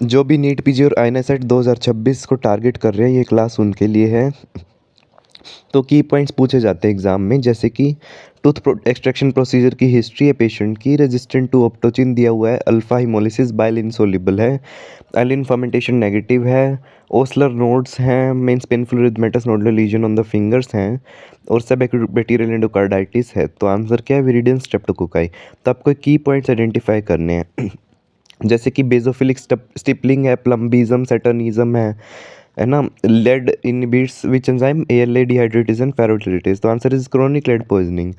जो भी NEET PG और आईएनएसएट 2026 को टारगेट कर रहे हैं, ये क्लास उनके लिए है। तो की पॉइंट्स पूछे जाते हैं एग्जाम में, जैसे कि टूथ एक्सट्रैक्शन प्रोसीजर की हिस्ट्री है पेशेंट की, रेजिस्टेंट टू ऑप्टोचिन दिया हुआ है, अल्फा हिमोलिसिस बाइल इनसोल्युबल है, एलिन फर्मेंटेशन नेगेटिव है, ओसलर नोड्स हैं, means painful erythematous nodular lesion on the fingers हैं, और सब बैक्टीरियल एंडोकार्डाइटिस है। तो आंसर क्या है? Viridian streptococci. तो आपको की पॉइंट्स आइडेंटिफाई करने हैं जैसे कि बेसोफिलिक स्टिपलिंग है, प्लम्बिज्म, सैटर्निज्म है ना, lead inhibits which enzyme ALA dehydratase and पैरोटिलिटेज। तो answer is chronic lead poisoning.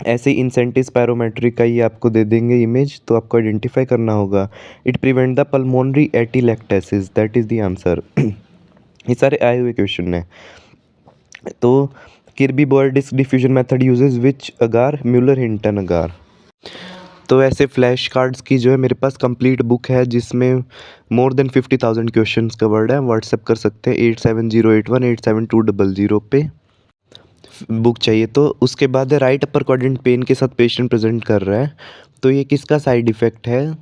ऐसे इंसेंटिव पैरोमेट्री का ये आपको दे देंगे इमेज, तो आपको आइडेंटिफाई करना होगा। It prevent the pulmonary atelectasis, that is the answer. ये सारे आए हुए क्वेश्चन हैं। तो Kirby Bauer disc diffusion method uses which agar? Mueller Hinton agar. तो ऐसे फ्लैश कार्ड्स की जो है मेरे पास कंप्लीट बुक है, जिसमें मोर देन 50,000 क्वेश्चंस कवर्ड है। व्हाट्सएप कर सकते हैं 8708187200 पे, बुक चाहिए तो। उसके बाद है राइट अपर क्वाड्रेंट पेन के साथ पेशेंट प्रेजेंट कर रहा है, तो ये किसका साइड इफेक्ट है?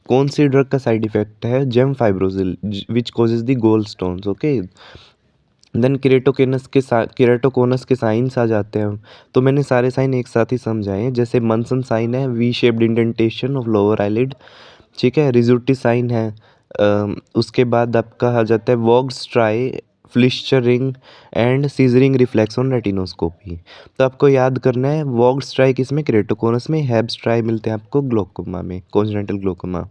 कौन सी ड्रग का साइड इफेक्ट है? Gemfibrozil which causes the gall stones. Okay, then keratoconus के साइंस आ जाते हैं। तो मैंने सारे साइन एक साथ ही समझाए हैं, जैसे मनसन साइन है, V shaped indentation of lower eyelid, ठीक है। रिजुटी साइन है। उसके बाद आपका आ जाता है Vogt's striae, Fleischer ring and scissoring reflex on retinoscopy. तो आपको याद करना है वॉग्स ट्राई किस में? केराटोकोनस में। हेब्स ट्राई मिलते हैं आपको ग्लोकोमा में, कॉन्जेनिटल ग्लोकोमा।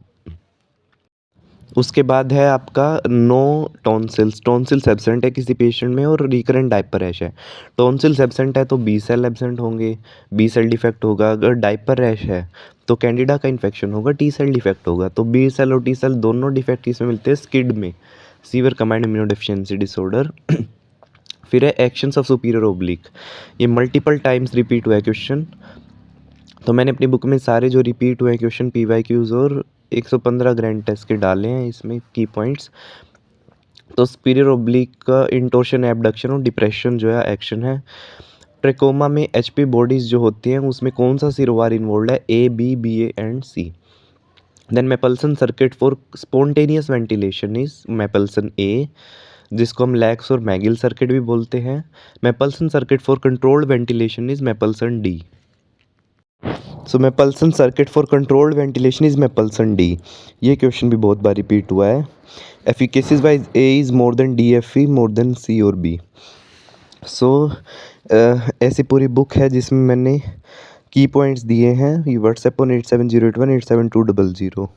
उसके बाद है आपका नो टॉन्सिल्स। टॉन्सिल्स एब्सेंट है किसी पेशेंट में और रिकरेंट डायपर रैश है। टॉन्सिल्स एब्सेंट है तो बी सेल एब्सेंट होंगे, बी सेल डिफेक्ट होगा। अगर डायपर रैश है तो कैंडिडा का इन्फेक्शन होगा, टी सेल डिफेक्ट होगा। तो बी सेल और टी सेल दोनों डिफेक्ट किसमें मिलते हैं? स्किड में, सीवियर कंबाइंड इम्यूनोडेफिशिएंसी डिसऑर्डर। फिर है एक्शंस ऑफ सुपीरियर ओब्लिक, ये मल्टीपल टाइम्स रिपीट हुआ है क्वेश्चन। तो मैंने अपनी बुक में सारे जो रिपीट हुए हैं क्वेश्चन PYQs और 115 ग्रैंड टेस्ट के डाले हैं इसमें की पॉइंट्स। तो सुपीरियर ओब्लिक का इंटोर्शन, एबडक्शन और डिप्रेशन जो है एक्शन है। ट्रेकोमा में HP बॉडीज जो होती हैं उसमें कौन सा सिरोवार इन्वॉल्व है? A, B, BA and C। Then Mapleson circuit for spontaneous ventilation is Mapleson A, जिसको हम लैक्स और मैगिल सर्किट भी बोलते हैं। Mapleson circuit for controlled ventilation is Mapleson D। So Mapleson circuit for controlled ventilation is Mapleson D। ये question भी बहुत बार रिपीट हुआ है। Efficacies wise A is more than DFE, more than C और B। सो ऐसी पूरी book है जिसमें मैंने की पॉइंट्स दिए हैं। ये व्हाट्सएप ऑन 8708187200।